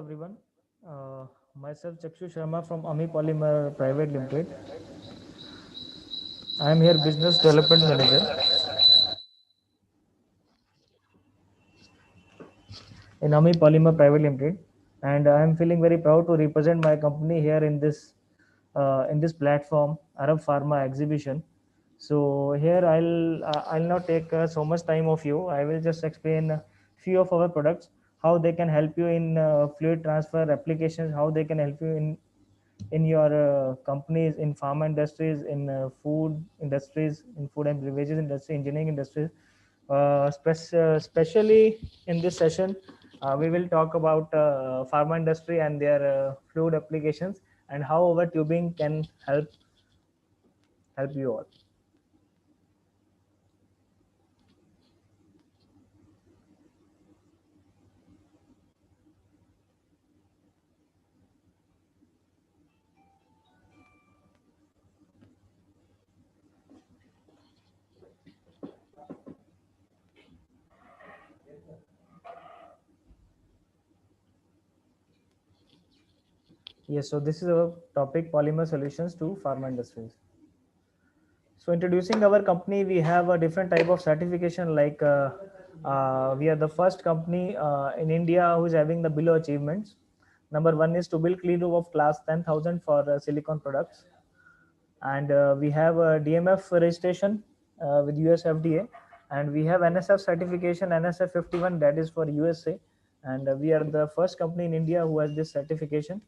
everyone. Myself Chakshoo Sharma from Polymer Private Limited. I am here business development manager in Polymer Private Limited, and I am feeling very proud to represent my company here in this platform Arab Pharma exhibition. So here I'll not take so much time of you. I will just explain a few of our products, how they can help you in fluid transfer applications, how they can help you in your companies, in pharma industries, in food industries, in food and beverages industry, engineering industries. Especially in this session, we will talk about pharma industry and their fluid applications and how our tubing can help you all. Yes, so this is our topic: polymer solutions to pharma industries. So introducing our company, we have a different type of certification. We are the first company in India who is having the below achievements. Number one is to build clean room of class 10,000 for silicon products, and we have a DMF registration with US FDA, and we have NSF certification NSF 51, that is for USA, and we are the first company in India who has this certification.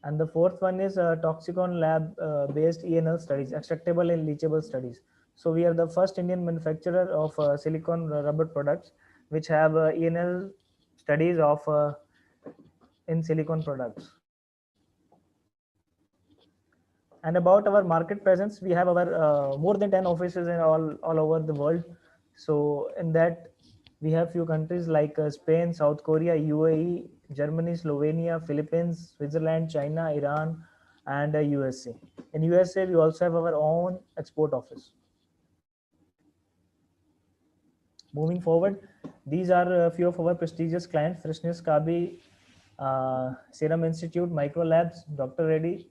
And the fourth one is toxicon lab based ENL studies, extractable and leachable studies. So we are the first Indian manufacturer of silicon rubber products which have ENL studies of in silicon products. And about our market presence, we have our more than 10 offices in all over the world. So in that we have few countries like Spain, South Korea, UAE, Germany, Slovenia, Philippines, Switzerland, China, Iran, and USA. In USA, we also have our own export office. Moving forward, these are a few of our prestigious clients: Freshness Kabi, Serum Institute, Microlabs, Dr. Reddy,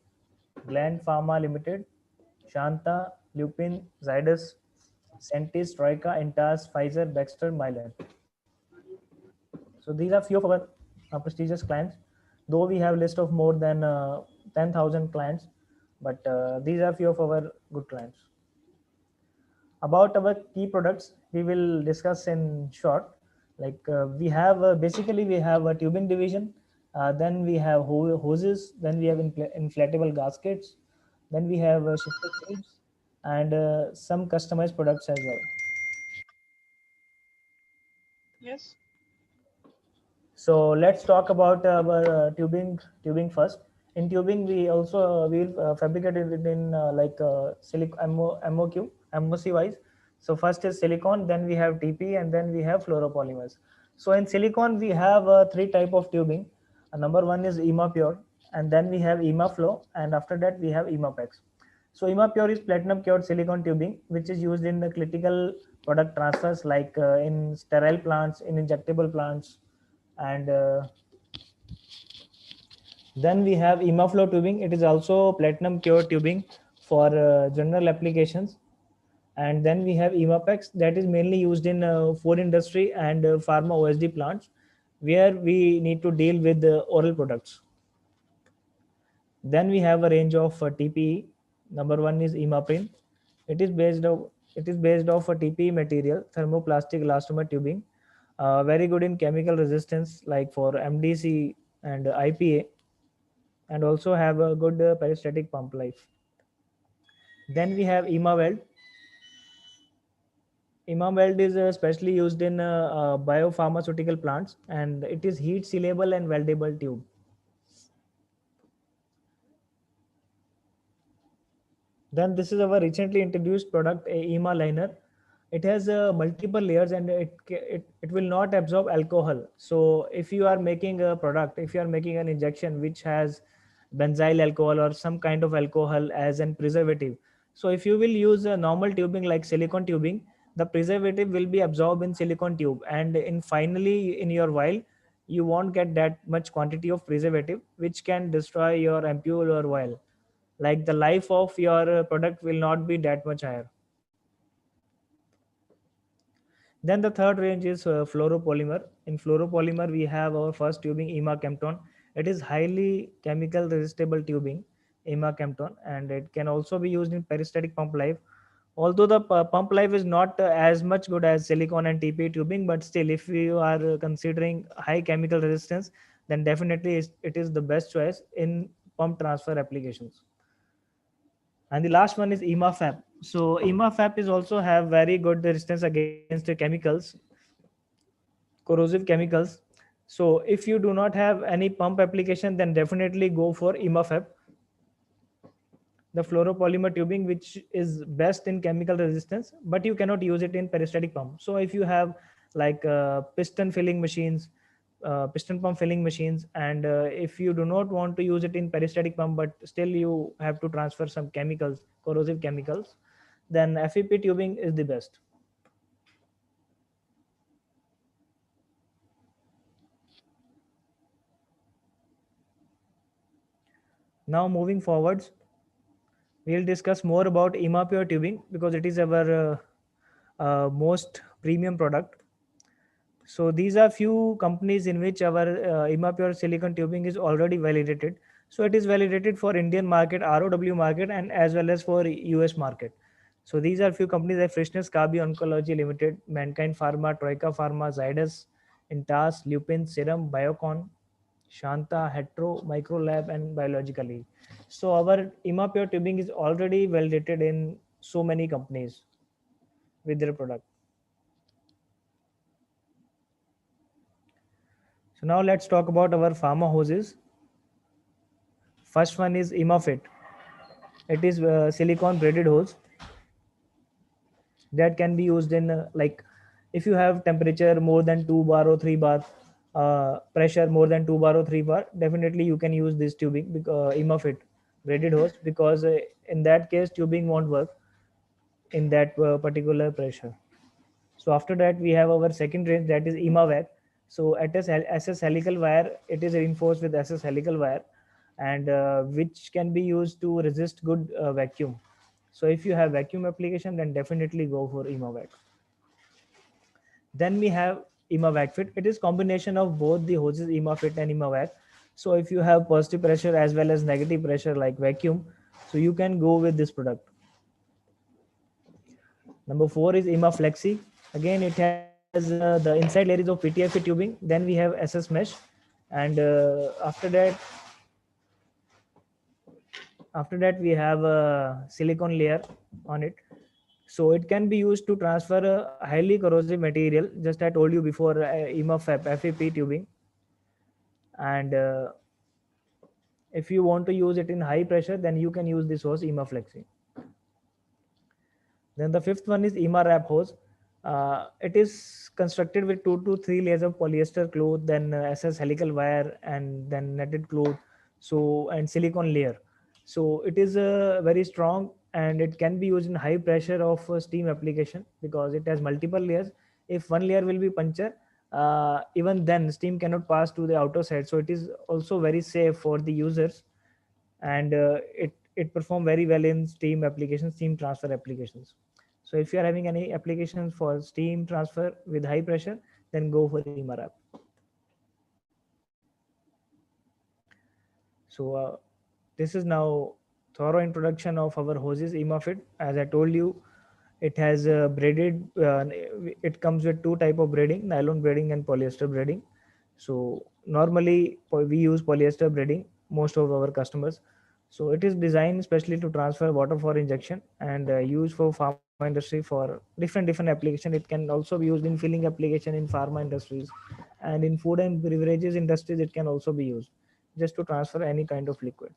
Gland Pharma Limited, Shanta, Lupin, Zydus, Centis, Troika, Intas, Pfizer, Baxter, Mylan. So these are few of our prestigious clients. Though we have list of more than 10,000 clients, but these are few of our good clients. About our key products, we will discuss in short. We have basically we have a tubing division, then we have hoses, then we have inflatable gaskets, then we have shifted sleeves, and some customized products as well. Yes. So let's talk about our tubing first. In tubing, we also will fabricate it in silicon MOC wise. So first is silicon, then we have TP, and then we have fluoropolymers. So in silicon, we have three type of tubing. Number one is EMA Pure, and then we have EMA Flow, and after that we have EMA PEX. So EMA Pure is platinum cured silicon tubing, which is used in the critical product transfers like in sterile plants, in injectable plants, and then we have EMAFlow tubing. It is also platinum cured tubing for general applications. And then we have EMAPEX, that is mainly used in food industry and pharma OSD plants, where we need to deal with oral products. Then we have a range of TPE. Number one is Imaprin. It is based off a TPE material, thermoplastic elastomer tubing, very good in chemical resistance like for MDC and IPA, and also have a good peristaltic pump life. Then we have EMA weld is specially used in biopharmaceutical plants, and it is heat sealable and weldable tube. Then this is our recently introduced product, EMA liner. It has multiple layers, and it will not absorb alcohol. So if you are making a product, if you are making an injection which has benzyl alcohol or some kind of alcohol as an preservative, so if you will use a normal tubing like silicone tubing, the preservative will be absorbed in silicone tube, and in finally in your vial you won't get that much quantity of preservative which can destroy your ampule or vial. Like the life of your product will not be that much higher. Then the third range is fluoropolymer. In fluoropolymer, we have our first tubing, imacamton. It is highly chemical resistable tubing, imacamton, and it can also be used in peristatic pump life. Although the pump life is not as much good as silicon and TPE tubing, but still, if you are considering high chemical resistance, then definitely it is the best choice in pump transfer applications. And the last one is emafap. So emafap is also have very good resistance against the chemicals, corrosive chemicals. So if you do not have any pump application, then definitely go for emafap, the fluoropolymer tubing, which is best in chemical resistance, but you cannot use it in peristatic pump. So if you have like piston filling machines, piston pump filling machines, and if you do not want to use it in peristatic pump, but still you have to transfer some chemicals, corrosive chemicals, then FEP tubing is the best. Now moving forwards, we'll discuss more about IMAPure tubing because it is our most premium product. So these are few companies in which our IMAPure silicon tubing is already validated. So it is validated for Indian market, ROW market, and as well as for US market. So these are few companies like Freshness Kabi Oncology Limited, Mankind Pharma, Troika Pharma, Zydus, Intas, Lupin, Serum, Biocon, Shanta, Hetero, Microlab, and Biologically. So our IMAPure tubing is already validated in so many companies with their product. So now let's talk about our pharma hoses. First one is IMAFIT. It is silicon braided hose that can be used in like if you have temperature more than 2 bar or 3 bar, pressure more than 2 bar or 3 bar, definitely you can use this tubing, IMAFIT braided hose, because in that case tubing won't work in that particular pressure. So after that we have our second range, that is IMAVAC. So at SS helical wire, it is reinforced with SS helical wire, and which can be used to resist good vacuum. So if you have vacuum application, then definitely go for IMAVAC. Then we have IMAVAC fit. It is combination of both the hoses IMAFIT and IMAVAC. So if you have positive pressure as well as negative pressure like vacuum, so you can go with this product. Number 4 is IMAFlexi. Again, it has the inside layer is of PTFE tubing. Then we have SS mesh, and after that we have a silicon layer on it. So it can be used to transfer a highly corrosive material. Just I told you before, IMAFAP FEP tubing, and if you want to use it in high pressure, then you can use this hose IMAFlexi. Then the fifth one is IMA wrap hose. It is constructed with 2 to 3 layers of polyester cloth, then SS helical wire, and then netted cloth, so and silicon layer. So it is very strong, and it can be used in high pressure of steam application because it has multiple layers. If one layer will be puncture, even then steam cannot pass to the outer side. So it is also very safe for the users, and it perform very well in steam applications, steam transfer applications. So if you are having any applications for steam transfer with high pressure, then go for IMARAP. So this is now thorough introduction of our hoses IMAFIT. As I told you, it has braided. It comes with two type of braiding: nylon braiding and polyester braiding. So normally we use polyester braiding, most of our customers. So it is designed especially to transfer water for injection, and used for pharma industry for different application. It can also be used in filling application in pharma industries, and in food and beverages industries it can also be used just to transfer any kind of liquid.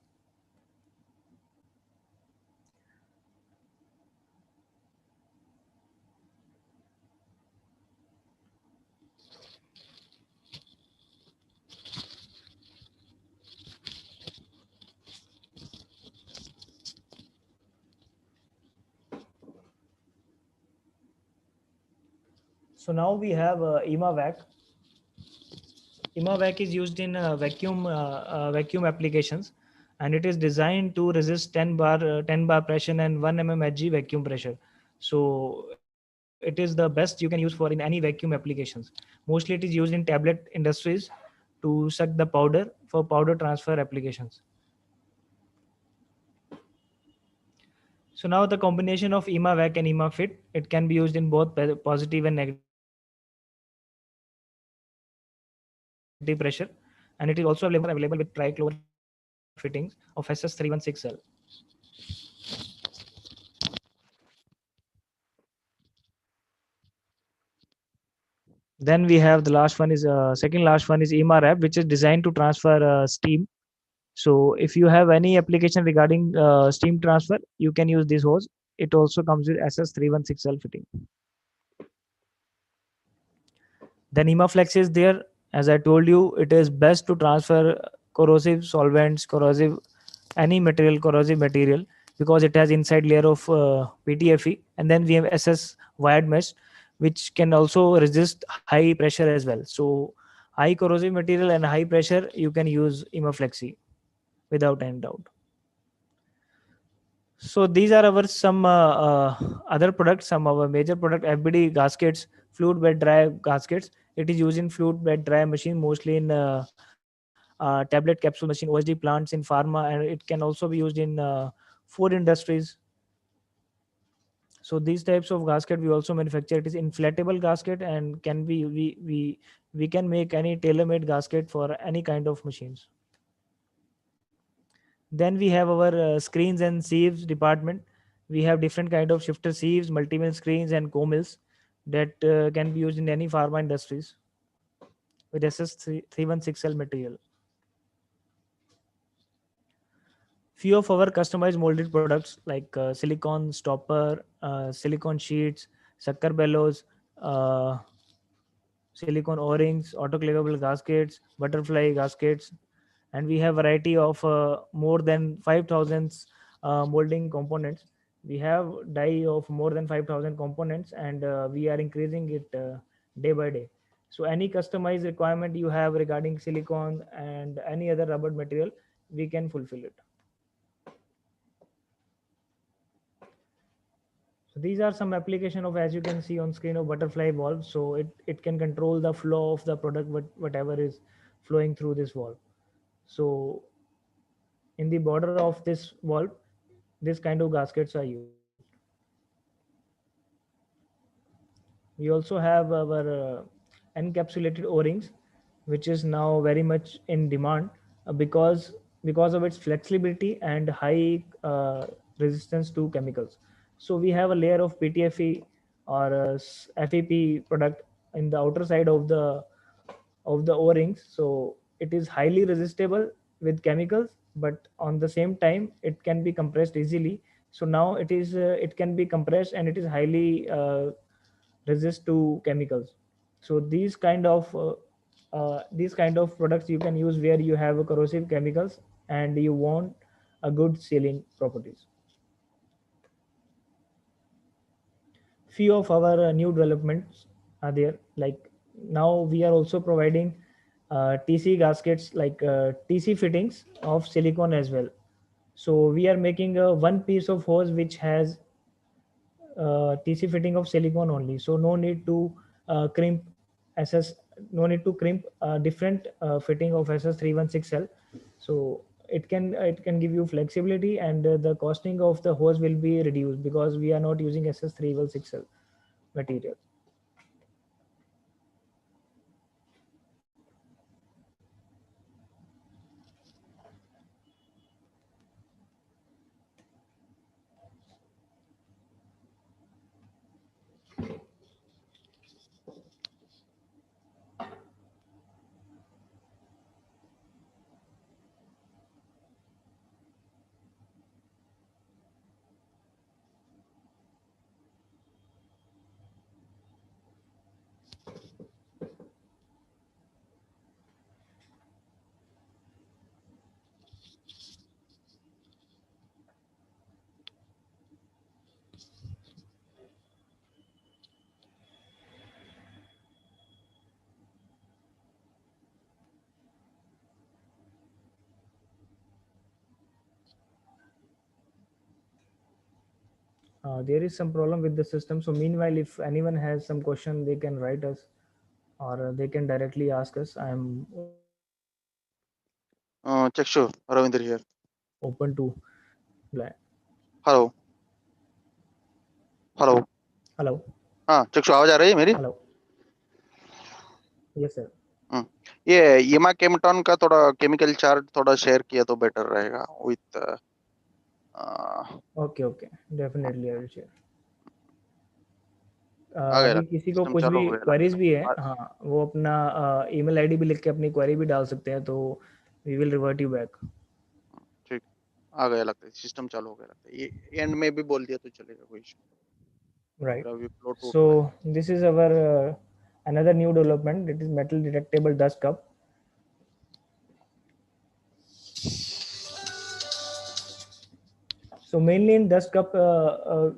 So now we have IMAVAC. ImaVac is used in vacuum applications, and it is designed to resist 10 bar pressure and 1 mmHg vacuum pressure. So it is the best you can use for in any vacuum applications. Mostly it is used in tablet industries to suck the powder for powder transfer applications. So now the combination of ImaVac and ImaFit, it can be used in both positive and negative pressure, and it is also available with trichlor fittings of SS316L. Then we have the last one is second last one is EMA wrap, which is designed to transfer steam. So if you have any application regarding steam transfer, you can use this hose. It also comes with SS316L fitting. Then Hemaflex is there. As I told you, it is best to transfer corrosive solvents, corrosive material, because it has inside layer of PTFE. And then we have SS wired mesh, which can also resist high pressure as well. So high corrosive material and high pressure, you can use Hemaflexi without any doubt. So these are our some other products, some of our major product FBD gaskets, fluid bed dry gaskets. It is used in fluid bed dry machine, mostly in tablet capsule machine, OSD plants in pharma, and it can also be used in food industries. So these types of gasket we also manufacture. It is inflatable gasket and can be we can make any tailor-made gasket for any kind of machines. Then we have our screens and sieves department. We have different kind of shifter sieves, multi-mill screens, and co-mills that can be used in any pharma industries with SS316L material. Few of our customized molded products like silicone stopper, silicone sheets, sucker bellows, uh, silicone o-rings, autoclavable gaskets, butterfly gaskets, and we have variety of more than 5,000 molding components. We have die of more than 5,000 components, and we are increasing it day by day. So any customized requirement you have regarding silicone and any other rubber material, we can fulfill it. So these are some application of, as you can see on screen, of butterfly valve. So it can control the flow of the product, whatever is flowing through this valve. So in the border of this valve, this kind of gaskets are used. We also have our encapsulated O-rings, which is now very much in demand because of its flexibility and high resistance to chemicals. So we have a layer of PTFE or FEP product in the outer side of the O-rings. So it is highly resistible with chemicals, but on the same time it can be compressed easily. So now it can be compressed and it is highly resist to chemicals. So these kind of products you can use where you have a corrosive chemicals and you want a good sealing properties. Few of our new developments are there, like now we are also providing TC gaskets, like TC fittings of silicone as well. So we are making a one piece of hose which has TC fitting of silicone only. So no need to crimp SS, no need to crimp different fitting of SS316L. So it can give you flexibility, and the costing of the hose will be reduced because we are not using SS316L material. There is some problem with the system. So meanwhile, if anyone has some question, they can write us, or they can directly ask us. I am Chakshoo, Ravinder here. open to. Hello. Hello. Hello. हाँ चक्षु आवाज आ रही है मेरी? Hello. Yes, sir. ये ईमा केमटॉन का थोड़ा केमिकल चार्ट थोड़ा शेयर किया तो बेटर रहेगा with Okay, okay. Definitely, I will share. आ गया अभी लगता है किसी को सिस्टम कुछ चालू भी हो गया क्वेरीज भी है, लगता है हाँ, वो अपना ईमेल आईडी भी लिख के अपनी क्वेरी भी डाल सकते हैं, तो we will revert you back. ठीक आ गया लगता है सिस्टम चालू हो गया लगता है ये एंड में भी बोल दिया तो चलेगा कोई इशू Right. मेरा भी फ्लो टूट रहा है So this is our another new development. It is metal detectable dust cup. So mainly in dust cup,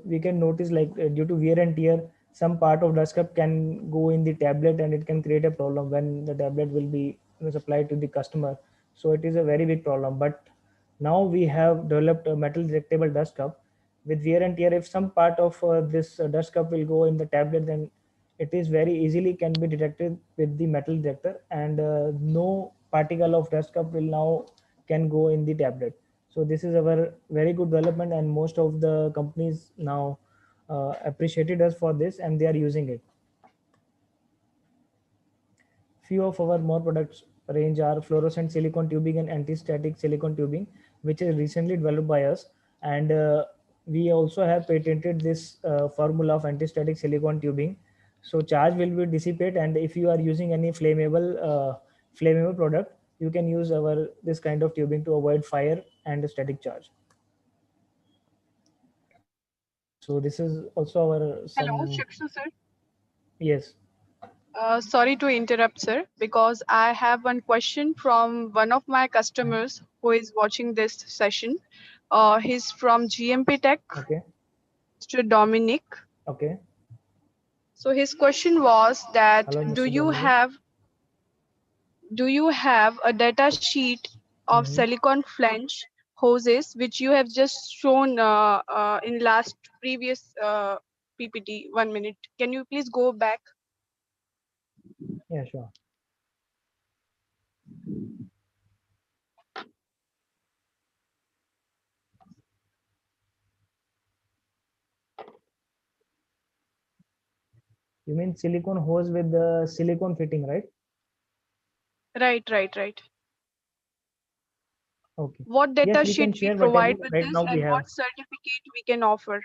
we can notice like due to wear and tear, some part of dust cup can go in the tablet and it can create a problem when the tablet will be, supplied to the customer. So it is a very big problem. But now we have developed a metal detectable dust cup with wear and tear. If some part of this dust cup will go in the tablet, then it is very easily can be detected with the metal detector, and no particle of dust cup will now can go in the tablet. So this is our very good development, and most of the companies now appreciated us for this, and they are using it. Few of our more products range are fluorescent silicone tubing and anti-static silicone tubing, which is recently developed by us. And we also have patented this formula of anti-static silicone tubing. So charge will be dissipate, and if you are using any flammable product, you can use our this kind of tubing to avoid fire and static charge. So this is also our Hello, some. Chakshoo sir. Yes. Sorry to interrupt, sir, because I have one question from one of my customers who is watching this session. He's from GMP Tech, Okay. Mr. Dominic. Okay. So his question was that Hello, Mr. Dominic. do you have a data sheet of Mm-hmm. silicon flange hoses which you have just shown in last previous PPT? 1 minute. Can you please go back? Yeah, sure. You mean silicone hose with the silicone fitting, right? Right. Okay. What Yes, data we can sheet we share whatever. provide with Right this now we and have what certificate we can offer?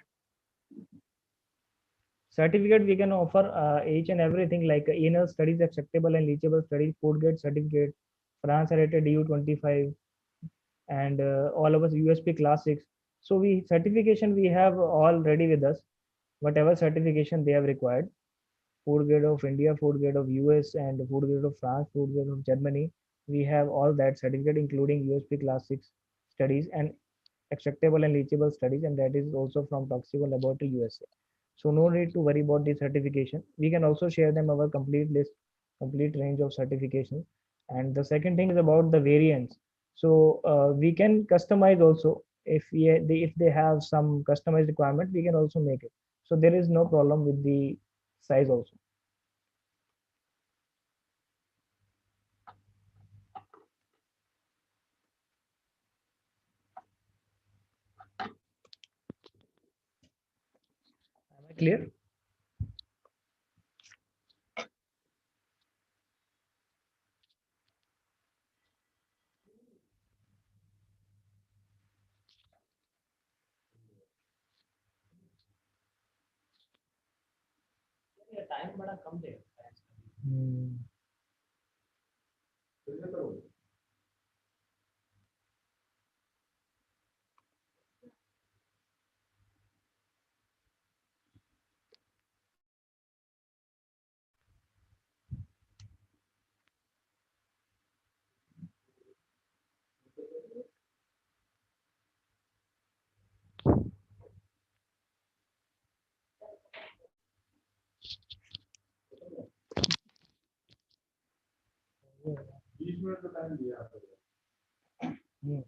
certificate. We can offer each and everything like anal studies acceptable and leachable studies, food grade certificate, France rated EU 25, and all of us USP class 6. So we certification we have all ready with us. Whatever certification they have required, food grade of India, food grade of US, and food grade of France, food grade of Germany. We have all that certificate, including USP Class 6 studies and acceptable and leachable studies, and that is also from Toxico Laboratory USA. So no need to worry about the certification. We can also share them our complete list, complete range of certifications. And the second thing is about the variants. So we can customize also if they have some customized requirement, we can also make it. So there is no problem with the size also. Am I clear? Hmm. Hmm.